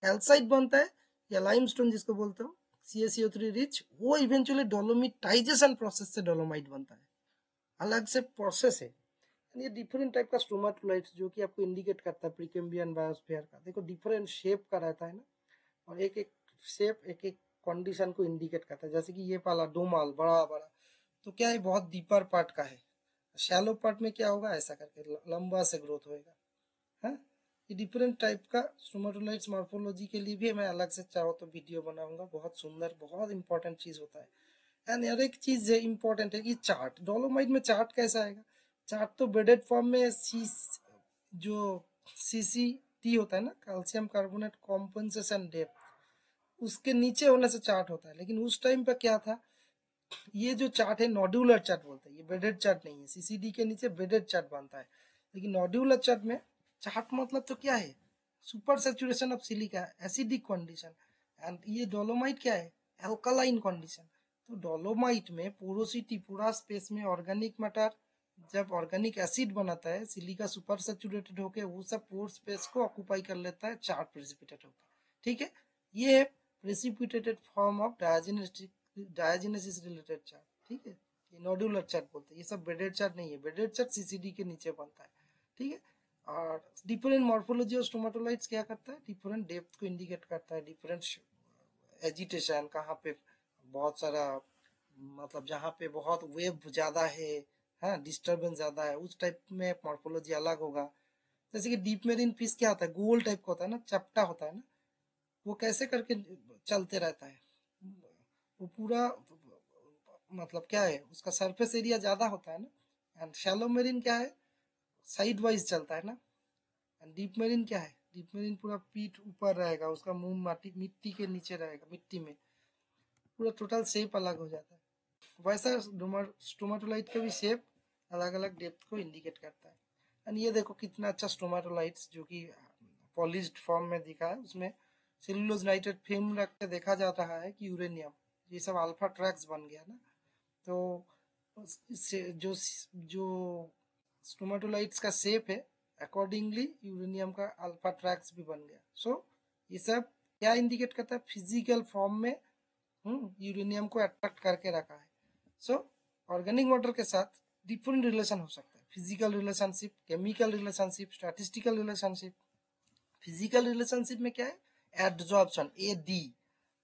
कैल्साइट बनता है, या लाइमस्टोन जिसको बोलते हो, CaCO3 रिच, वो इवेंचुअली डोलोमिटाइजेशन प्रोसेस से डोलोमाइट बनता है, अलग से प्रोसेस है। ये डिफरेंट टाइप का स्ट्रोमाटोलाइट्स जो कि आपको इंडिकेट करता है प्रीकैम्ब्रियन बायोस्फीयर का, देखो डिफरेंट शेप का रहता है ना, और एक एक शेप एक एक कंडीशन को इंडिकेट करता है। जैसे कि ये पाला डोमाल बड़ा बड़ा, तो क्या है, बहुत डीपर पार्ट का है। शैलो पार्ट में क्या होगा, ऐसा करके लंबा से ग्रोथ होएगा, है। ये डिफरेंट टाइप का स्ट्रोमाटोलाइट्स मॉर्फोलॉजी के लिए भी मैं अलग से चाहो तो वीडियो बनाऊंगा, बहुत सुंदर, बहुत इंपॉर्टेंट चीज होता है। एंड यार एक चीज है इंपॉर्टेंट है कि चार्ट, डोलोमाइट में चार्ट कैसा आएगा, चार्ट तो बेडेड फॉर्म में जो CCT होता है ना, कैल्शियम कार्बोनेट कॉम्पेंसेशन डेप्थ, उसके नीचे होने से चार्ट होता है। लेकिन उस टाइम पे क्या था, ये जो चार्ट है नोड्यूलर चार्ट बोलते हैं, ये बेडेड चार्ट नहीं है। CCD के नीचे बेडेड चार्ट बनता है, लेकिन नोड्यूलर चार्ट में चार्ट मतलब तो क्या है, super saturation of silica, acidic condition. And ये डोलोमाइट क्या है, एल्कालाइन कंडीशन। तो डोलोमाइट में पोरोसिटी पूरा स्पेस में ऑर्गेनिक मैटर, जब ऑर्गेनिक एसिड बनाता है, सिलिका सुपर सैचुरेटेड होके वो सब पोर स्पेस को ऑक्यूपाई कर लेता है, चार्ट प्रेसिपिटेट होकर, ठीक है। ये है precipitated form of diagenesis related chart, ठीक है। ये नोडुलर चार्ट बोलते हैं, ये सब बेडेड चार्ट नहीं है। बेडेड चार्ट CCD के नीचे बनता है, ठीक है। और डिफरेंट मॉर्फोलॉजी ऑफ स्टोमाटोलाइट्स क्या करता है, डिफरेंट डेप्थ को इंडिकेट करता है, डिफरेंट एजिटेशन कहाँ पे बहुत सारा, मतलब जहाँ पे बहुत वेव ज्यादा है डिस्टर्बेंस ज्यादा है, उस टाइप में मॉर्फोलॉजी अलग होगा। जैसे कि डीप मेरीन फिश क्या होता है, गोल टाइप का होता है ना, चपटा होता है ना, वो कैसे करके चलते रहता है, वो पूरा, मतलब क्या है, उसका सरफेस एरिया ज्यादा होता है ना। एंड शैलो मेरीन क्या है, साइड वाइज चलता है ना। एंड डीप मेरीन क्या है, डीप मेरीन पूरा पीठ ऊपर रहेगा, उसका मुंह माटी मिट्टी के नीचे रहेगा, मिट्टी में, पूरा टोटल शेप अलग हो जाता है। वैसा स्टोमाटोलाइट का भी शेप अलग अलग डेप्थ को इंडिकेट करता है। एंड ये देखो कितना अच्छा स्टोमाटोलाइट्स जो कि पॉलिश्ड फॉर्म में दिखा है, उसमें सेलुलोज नाइट्रेट फिल्म रख के देखा जा रहा है कि यूरेनियम, ये सब अल्फा ट्रैक्स बन गया ना। तो इससे जो जो स्टोमाटोलाइट्स का शेप है, अकॉर्डिंगली यूरेनियम का अल्फा ट्रैक्स भी बन गया। सो ये सब क्या इंडिकेट करता है, फिजिकल फॉर्म में यूरेनियम को अट्रैक्ट करके रखा है। सो ऑर्गेनिक मैटर के साथ डिफरेंट रिलेशन हो सकता है, physical relationship, chemical relationship, statistical relationship. Physical relationship में क्या है, एडजॉर्प्शन, AD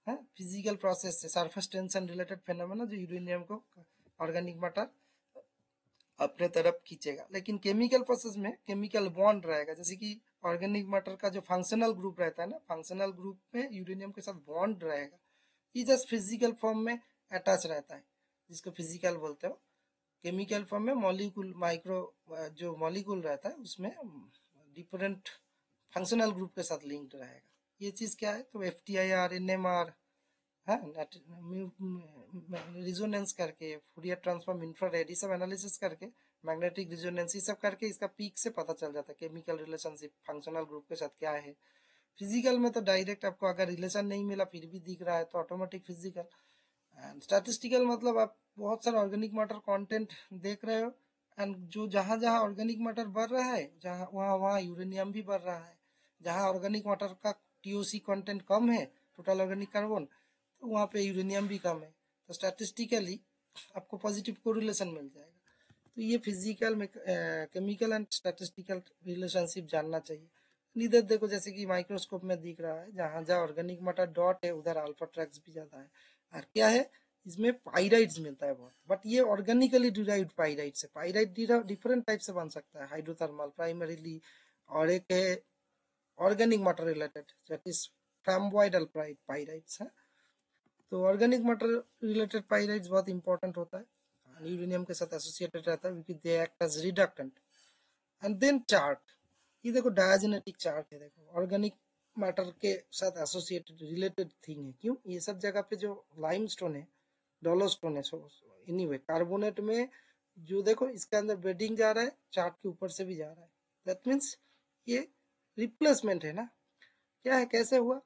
है, फिजिकल प्रोसेस से सरफेस टेंशन रिलेटेड फेनोमेना जो यूरेनियम को ऑर्गेनिक मैटर अपने तरफ खींचेगा। लेकिन केमिकल प्रोसेस में केमिकल बॉन्ड रहेगा, जैसे कि ऑर्गेनिक मैटर का जो फंक्शनल ग्रुप रहता है ना, फंक्शनल ग्रुप में यूरेनियम के साथ बॉन्ड रहेगा, ये जस्ट फिजिकल फॉर्म में अटैच रहता है, जिसको फिजिकल बोलते हो। केमिकल फॉर्म में मॉलिक्यूल, माइक्रो जो मॉलिक्यूल रहता है उसमें डिफरेंट फंक्शनल ग्रुप के साथ लिंक्ड रहेगा। ये चीज क्या है, तो FTIR, NMR है, रिजोनेंस करके, फूरियर ट्रांसफॉर्म, इंफ्रारेड, ये सब एनालिसिस करके, मैग्नेटिक रिजोनेंस, ये सब करके इसका पीक से पता चल जाता है केमिकल रिलेशनशिप फंक्शनल ग्रुप के साथ क्या है। फिजिकल में तो डायरेक्ट आपको अगर रिलेशन नहीं मिला फिर भी दिख रहा है तो ऑटोमेटिक फिजिकल। एंड स्टैटिस्टिकल मतलब आप बहुत सारा ऑर्गेनिक मैटर कंटेंट देख रहे हो, एंड जो जहाँ जहाँ ऑर्गेनिक मैटर बढ़ रहा है, जहाँ वहाँ वहाँ यूरेनियम भी बढ़ रहा है। जहाँ ऑर्गेनिक मैटर का TOC कंटेंट कम है, टोटल ऑर्गेनिक कार्बन, तो वहाँ पे यूरेनियम भी कम है। तो स्टैटिस्टिकली आपको पॉजिटिव कोरिलेशन मिल जाएगा। तो ये फिजिकल में केमिकल एंड स्टैटिस्टिकल रिलेशनशिप जानना चाहिए। इधर देखो जैसे कि माइक्रोस्कोप में दिख रहा है, जहाँ जहाँ ऑर्गेनिक मैटर डॉट है उधर अल्फा ट्रैक्स भी ज्यादा है। और क्या है, इसमें पाइराइड्स मिलता है बहुत, बट ये ऑर्गेनिकली डिराइव्ड पाइराइड्स है। पाइराइड डिफरेंट टाइप से बन सकता है, हाइड्रोथर्मल प्राइमरीली, और एक है organic matter related that is framboidal pyrites है। तो ऑर्गेनिक मैटर रिलेटेड पाइराइड्स बहुत इंपॉर्टेंट होता है, यूरेनियम के साथ एसोसिएटेड रहता है क्योंकि they act as reductant. And then chart, ये देखो डायजेनेटिक चार्ट है, देखो ऑर्गेनिक मैटर के साथ एसोसिएटेड रिलेटेड थिंग है। क्यों, ये सब जगह पे जो लाइमस्टोन है, डोलोस्टोन है, एनीवे कार्बोनेट में जो देखो इसके अंदर बेडिंग जा रहा है, चार्ट के ऊपर से भी जा रहा है, दैट मीन्स ये रिप्लेसमेंट है ना। क्या है, कैसे हुआ,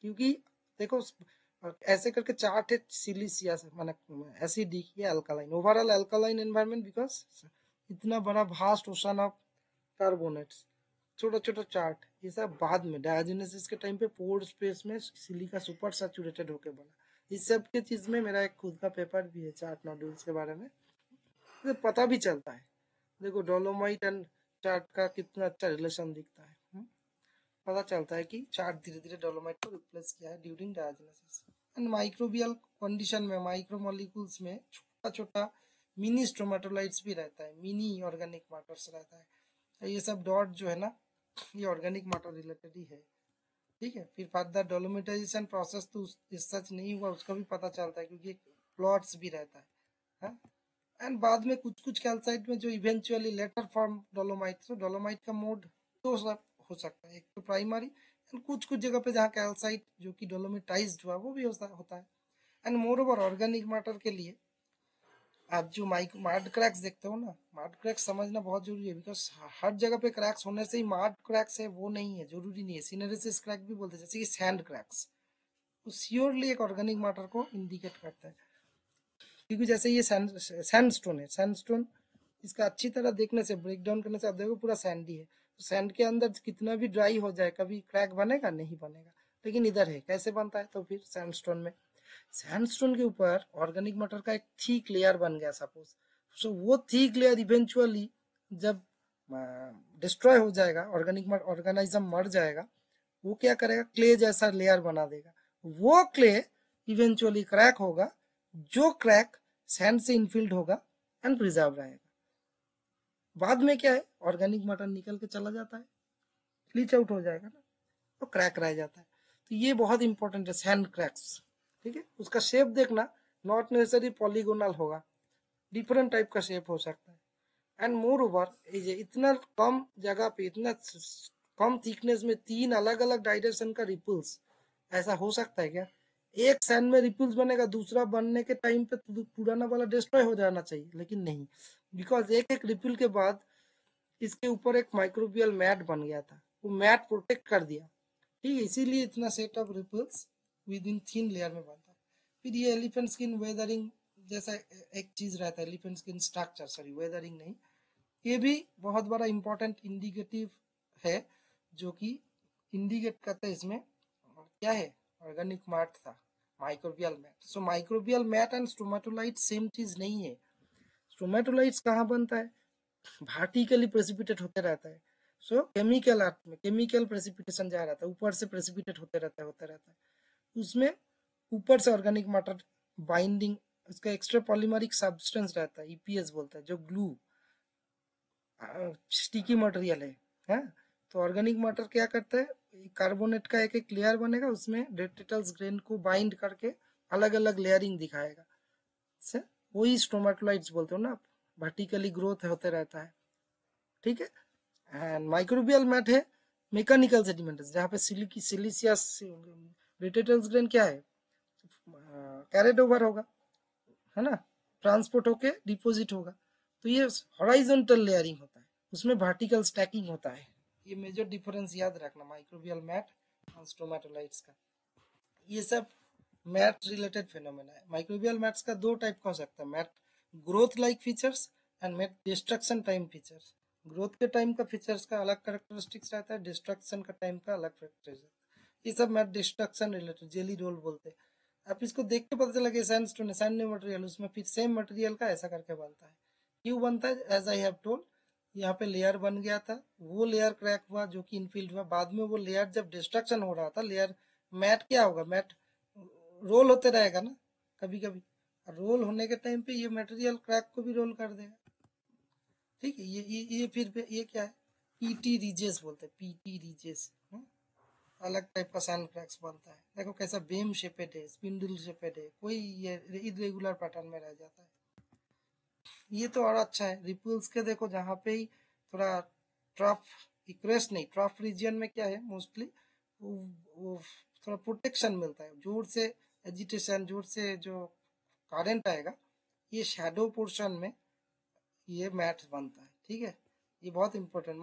क्योंकि देखो ऐसे करके चार्ट है सिलिसिया से, माने एसिडिक या alkaline, overall alkaline environment because इतना बड़ा भास्ट ओशन ऑफ कार्बोनेट्स, छोटा छोटा चार्ट, ये सब बाद में डायोजेनेसिस के टाइम पे पोर स्पेस में सिलिका सुपर सैचुरेटेड होके बना। इस सब के चीज में मेरा एक खुद का पेपर भी है चार्ट नोड्यूल्स के बारे में, तो पता भी चलता है। देखो डोलोमाइट एंड चार्ट का कितना अच्छा रिलेशन दिखता है। पता चलता है कि चार्ट धीरे धीरे डोलोमाइट को रिप्लेस किया है ड्यूरिंग डायोजेनेसिस। एंड माइक्रोबियल कंडीशन में माइक्रोमोलिक्यूल्स में छोटा छोटा मिनी स्ट्रोमेटोलाइट्स भी रहता है, मिनी ऑर्गेनिक मैटर्स रहता है। ये सब डॉट जो है ना, ये ऑर्गेनिक मैटर रिलेटेड ही है। ठीक है, फिर फर्दर डोलोमिटाइजेशन प्रोसेस तो इस सच नहीं हुआ, उसका भी पता चलता है क्योंकि प्लॉट्स भी रहता है। एंड बाद में कुछ कुछ कैल्साइट में जो इवेंचुअली लेटर फॉर्म डोलोमाइट, तो डोलोमाइट का मोड तो सब हो सकता है, एक तो प्राइमरी, एंड कुछ कुछ जगह पे जहाँ कैल्साइट जो कि डोलोमिटाइज्ड हुआ वो भी होता है। And more over organic matter के लिए आप जो मार्ड क्रैक्स देखते हो ना, मार्ड क्रैक्स समझना बहुत जरूरी है, बिकॉज हर जगह पे क्रैक्स होने से ही मार्ड क्रैक्स है वो नहीं है, जरूरी नहीं है। सिनेरेसिस क्रैक भी बोलते हैं, जैसे कि सैंड क्रैक्स, वो श्योरली एक ऑर्गेनिक मैटर को इंडिकेट करता है। क्योंकि जैसे ये सैंडस्टोन है, सैंडस्टोन इसका अच्छी तरह देखने से, ब्रेक डाउन करने से आप देखो पूरा सैंडी है, तो सैंड के अंदर कितना भी ड्राई हो जाए कभी क्रैक बनेगा नहीं बनेगा, लेकिन इधर है कैसे बनता है, तो फिर सैंडस्टोन में, सैंडस्टोन के ऊपर ऑर्गेनिक मैटर का एक थिक लेयर बन गया सपोज, सो वो थिक लेयर इवेंचुअली जब डिस्ट्रॉय हो जाएगा, ऑर्गेनिक ऑर्गेनिज्म मर जाएगा, वो क्या करेगा, क्ले जैसा लेयर बना देगा, वो क्ले इवेंचुअली क्रैक होगा, जो क्रैक सैंड से इनफिल्ड होगा एंड प्रिजर्व रहेगा। बाद में क्या है, ऑर्गेनिक मैटर निकल के चला जाता है, लीच आउट हो जाएगा ना, तो क्रैक रह जाता है। तो ये बहुत इंपॉर्टेंट है सैंड क्रैक्स। ठीक है, उसका शेप देखना, नॉट नेसेसरी पॉलीगोनल होगा, डिफरेंट टाइप का शेप हो सकता है। एंड मोर ओवर ये इतना कम जगह पे, इतना कम थिकनेस में तीन अलग अलग डायरेक्शन का रिपल्स, ऐसा हो सकता है क्या? एक सैंड में रिपल्स बनेगा, दूसरा बनने के टाइम पे तो पुराना वाला डिस्ट्रॉय हो जाना चाहिए, लेकिन नहीं, बिकॉज एक एक रिपल के बाद इसके ऊपर एक माइक्रोबियल मैट बन गया था, वो मैट प्रोटेक्ट कर दिया। ठीक है, इसीलिए इतना set of ripples within thin layer में बनता है। फिर ये एलिफेंट स्किन वेदरिंग जैसा एक चीज रहता है, elephant skin structure, sorry weathering नहीं, ये भी बहुत बड़ा इंपॉर्टेंट इंडिकेटिव है, जो कि इंडिकेट करता है इसमें क्या है, ऑर्गेनिक मैट था, microbial mat. So microbial mat and stromatolite same चीज नहीं है। स्टोमेटोलाइट्स कहाँ बनता है, वर्टिकली प्रेसिपिटेट होते रहता है। सो केमिकल अर्थ में केमिकल प्रेसिपिटेशन जा रहता है, ऊपर से प्रेसिपिटेट होते रहता है उसमें, ऊपर से ऑर्गेनिक मैटर बाइंडिंग, उसका एक्स्ट्रा पॉलीमरिक सब्सटेंस रहता है, ईपीएस बोलता है, जो ग्लू स्टिकी मटेरियल है। तो ऑर्गेनिक मैटर क्या करता है, कार्बोनेट का एक एक लेयर बनेगा, उसमें डेट्रिटल्स ग्रेन को बाइंड करके अलग अलग लेयरिंग दिखाएगा, से वही स्टोमेटोलाइट्स बोलते हो ना आप, वर्टिकली ग्रोथ होते रहता है। ठीक है, एंड माइक्रोबियल मैट है मैकेनिकल सेडिमेंट्स, जहाँ पे सिलिसियस डेट्रिटल्स ग्रेन क्या है, कैरेड ओवर होगा, है ना, ट्रांसपोर्ट होके डिपॉजिट होगा, तो ये हॉराइजॉन्टल लेयरिंग होता है, उसमें वर्टिकल स्टैकिंग होता है। ये मेजर डिफरेंस याद रखना माइक्रोबियल मैट और स्टोमेटोलाइट्स का। ये सब मैट रिलेटेड फिनोमेना है। माइक्रोबियल मैट्स का दो टाइप का हो सकता है, mat growth like features and mat destruction time features. Growth के टाइम का फीचर्स का अलग कैरेक्टरिस्टिक्स रहता है, डिस्ट्रक्शन का टाइम का अलग कैरेक्टरिस्टिक्स। ये सब mat destruction related jelly roll बोलते हैं। आप इसको देख के पता चला कि सैंडस्टोन है, सैंड मटेरियल, उसमें फिर सेम मटेरियल का ऐसा करके बनता है। क्यों बनता है, एज आई हैव टोल्ड, यहाँ पे लेयर बन गया था, वो लेयर क्रैक हुआ जो कि इनफिल्ड हुआ। बाद में वो लेयर जब डिस्ट्रक्शन हो रहा था, लेयर मैट क्या होगा, मैट रोल होते रहेगा ना कभी कभी, रोल होने के टाइम पे ये मटेरियल क्रैक को भी रोल कर देगा। ठीक है, ये फिर ये क्या है, पीटी रीजेस बोलते हैं, पीटी रीजेस। अलग टाइप का सैंड क्रैक्स बनता है। देखो कैसा बेम शेपेड है, स्पिंडल शेपेड है, कोई ये इरेगुलर पैटर्न में रह जाता है। ये तो और अच्छा है। रिपल्स के देखो जहाँ पे ही थोड़ा ट्रफ इक्वेस्ट नहीं, ट्रफ रीजन में क्या है मोस्टली वो थोड़ा प्रोटेक्शन मिलता है, जोर से एजिटेशन, जोर से जो करंट आएगा, ये शैडो पोर्शन में ये मैट बनता है। ठीक है, ये बहुत इंपॉर्टेंट।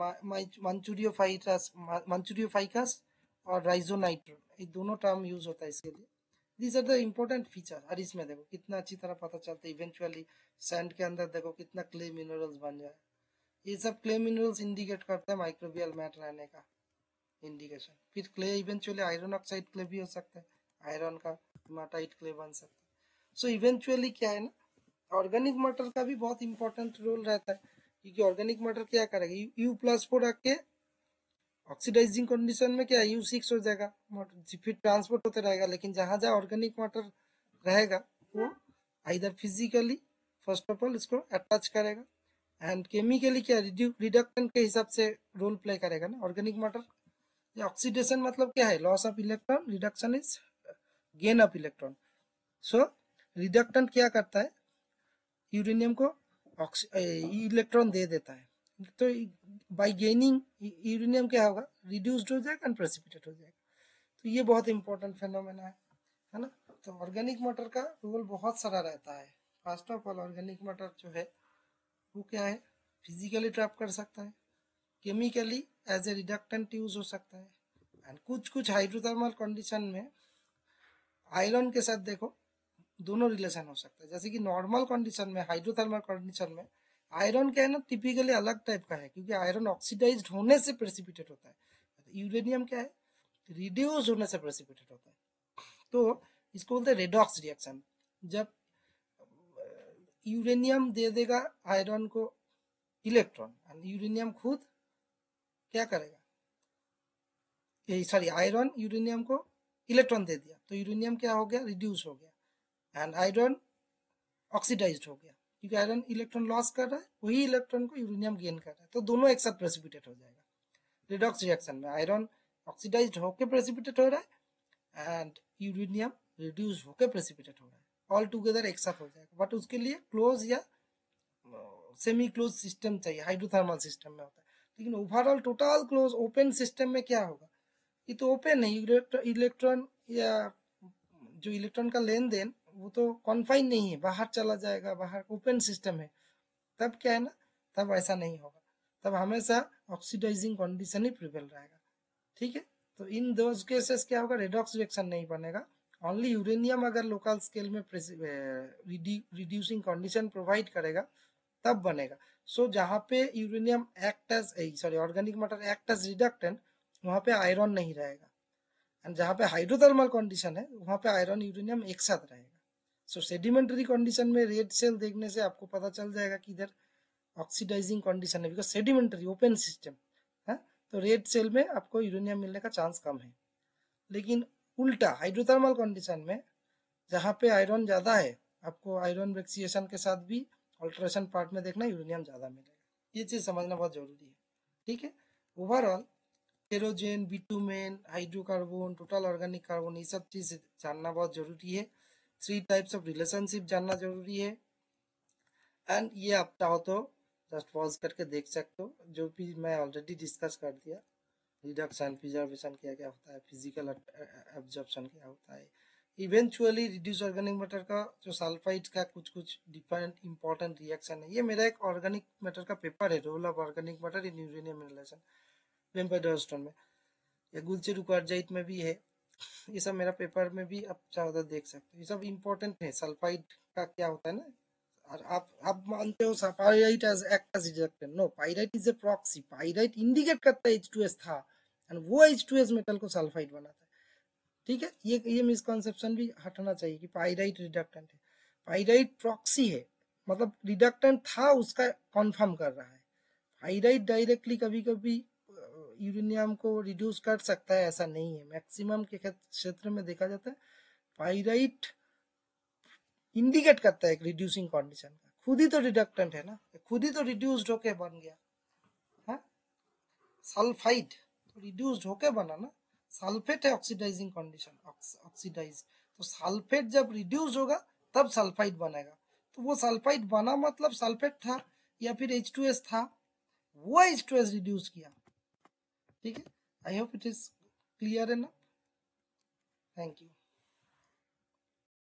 मंचूरियोफाइकस और राइजोनाइट्रोन, ये दोनों टर्म यूज होता है इसके लिए। These are the important feature. और इसमें देखो कितना अच्छी तरह पता चलता है इवेंचुअली सैंड के अंदर देखो कितना क्ले मिनरल्स बन जाए। ये सब क्ले मिनरल्स इंडिकेट करते हैं माइक्रोबियल मैट रहने का इंडिकेशन। फिर clay eventually iron oxide clay भी हो सकता है, आयरन का हेमाटाइट क्ले बन सकता है। सो इवेंचुअली क्या है ना, ऑर्गेनिक मैटर का भी बहुत इंपॉर्टेंट रोल रहता है, क्योंकि ऑर्गेनिक मैटर क्या करेगा, U+ रख के ऑक्सीडाइजिंग कंडीशन में क्या U6 हो जाएगा, फिर ट्रांसपोर्ट होते रहेगा। लेकिन जहां जहां ऑर्गेनिक मैटर रहेगा वो either physically first of all इसको अटैच करेगा, एंड केमिकली क्या रिडक्टेंट के हिसाब से रोल प्ले करेगा ना ऑर्गेनिक मैटर। ऑक्सीडेशन मतलब क्या है, loss of electron, reduction is gain of electron. So reductant क्या करता है, यूरेनियम को इलेक्ट्रॉन दे देता है, तो बाय गेनिंग यूरेनियम क्या होगा, रिड्यूस्ड हो जाएगा एंड प्रेसिपिटेट हो जाएगा। तो ये बहुत इंपॉर्टेंट फेनोमेना है ना। तो ऑर्गेनिक मैटर का रोल बहुत सारा रहता है। First of all organic matter जो है वो क्या है, फिजिकली ट्रैप कर सकता है, chemically as a reductant use हो सकता है, एंड कुछ कुछ हाइड्रोथर्मल कंडीशन में आयरन के साथ देखो दोनों रिलेशन हो सकता है। जैसे कि नॉर्मल कंडीशन में, हाइड्रोथर्मल कंडीशन में आयरन क्या है ना टिपिकली अलग टाइप का है, क्योंकि आयरन ऑक्सीडाइज्ड होने से प्रेसिपिटेट होता है। यूरेनियम क्या है, रिड्यूस होने से प्रेसिपिटेट होता है। तो इसको बोलते हैं रेडॉक्स रिएक्शन। जब यूरेनियम दे देगा आयरन को इलेक्ट्रॉन, एंड यूरेनियम खुद क्या करेगा, सॉरी आयरन यूरेनियम को इलेक्ट्रॉन दे दिया, तो यूरेनियम क्या हो गया, रिड्यूस हो गया, एंड आयरन ऑक्सीडाइज्ड हो गया, क्योंकि आयरन इलेक्ट्रॉन लॉस कर रहा है, वही इलेक्ट्रॉन को यूरेनियम गेन कर रहा है, तो दोनों एक साथ प्रेसिपिटेट हो जाएगा। रिडॉक्स रिएक्शन में आयरन ऑक्सीडाइज्ड होकर प्रेसिपिटेट हो रहा है एंड यूरेनियम रिड्यूस होकर प्रेसिपिटेट हो रहा है, ऑल टुगेदर एक साथ हो जाएगा। बट उसके लिए क्लोज या सेमी क्लोज सिस्टम चाहिए, हाइड्रोथर्मल सिस्टम में होता है। लेकिन overall total close open system में क्या होगा, ये तो ओपन है, इलेक्ट्रॉन या जो इलेक्ट्रॉन का लेन देन वो तो कॉन्फाइन नहीं है, बाहर चला जाएगा, बाहर ओपन सिस्टम है। तब क्या है ना, तब ऐसा नहीं होगा, तब हमेशा ऑक्सीडाइजिंग कंडीशन ही प्रिवेल रहेगा। ठीक है, तो इन दोज केसेस क्या होगा, रेडॉक्स रिएक्शन नहीं बनेगा। ओनली यूरेनियम अगर लोकल स्केल में रिड्यूसिंग कंडीशन प्रोवाइड करेगा तब बनेगा। सो जहाँ पे uranium act as sorry organic matter act as reductant, वहाँ पे आयरन नहीं रहेगा, एंड जहाँ पे हाइड्रोथर्मल कंडीशन है वहाँ पे आयरन यूरेनियम एक साथ रहेगा। सो सेडिमेंटरी कंडीशन में रेड सेल देखने से आपको पता चल जाएगा कि इधर ऑक्सीडाइजिंग कंडीशन है, बिकॉज सेडिमेंटरी ओपन सिस्टम है, तो रेड सेल में आपको यूरेनियम मिलने का चांस कम है। लेकिन उल्टा हाइड्रोथर्मल कंडीशन में जहाँ पे आयरन ज़्यादा है, आपको आयरन वेक्सिएशन के साथ भी अल्ट्रेशन पार्ट में देखना यूरेनियम ज़्यादा मिलेगा। ये चीज़ समझना बहुत जरूरी है। ठीक है, overall kerogen, bitumen, hydrocarbon, total organic carbon, ये सब चीज़ जानना बहुत जरूरी है। 3 टाइप्स ऑफ रिलेशनशिप जानना जरूरी है। एंड ये आप चाहो तो जस्ट पॉज करके देख सकते हो, जो भी मैं ऑलरेडी डिस्कस कर दिया, रिडक्शन, प्रिजर्वेशन क्या क्या होता है, फिजिकल एब्जॉर्प्शन क्या होता है, इवेंचुअली रिड्यूस ऑर्गेनिक मैटर का जो सल्फाइड का कुछ कुछ डिफरेंट इंपॉर्टेंट रिएक्शन है। ये मेरा एक ऑर्गेनिक मैटर का पेपर है, role of organic matter in uranium inhalation वेम्पायरस्टोन में, या गुलचे रुकार्जाइट में भी है। ये सब मेरा पेपर में भी आप चाहो तो देख सकते हो, ये सब इंपॉर्टेंट है। सल्फाइड का क्या होता है ना, और आप मानते हो pyrite as act as reductant, no, pyrite is a proxy. Pyrite indicate करता है H2S था, एंड वो H2S मेटल को सल्फाइड बनाता है। ठीक है, ये मिसकॉन्सेप्शन भी हटना चाहिए कि पाइराइट रिडक्टेंट है। पाइराइट प्रॉक्सी है, मतलब रिडक्टेंट था उसका कन्फर्म कर रहा है। पाइराइट डायरेक्टली कभी कभी यूरेनियम को रिड्यूस कर सकता है, ऐसा नहीं है। मैक्सिमम के क्षेत्र में देखा जाता है पाइराइट इंडिकेट करता है एक रिड्यूसिंग कंडीशन का, खुद ही तो रिडक्टेंट है ना, खुद ही तो रिड्यूस्ड होके बन गया है। सल्फाइड तो रिड्यूस्ड होके बना ना, सल्फेट है ऑक्सीडाइजिंग कंडीशन, ऑक्सीडाइज, तो सल्फेट जब रिड्यूस होगा तब सल्फाइड बनेगा। तो वो सल्फाइड बना मतलब सल्फेट था या फिर H2S था, वो H2S रिड्यूस किया। ठीक है, I hope it is clear है ना। Thank you.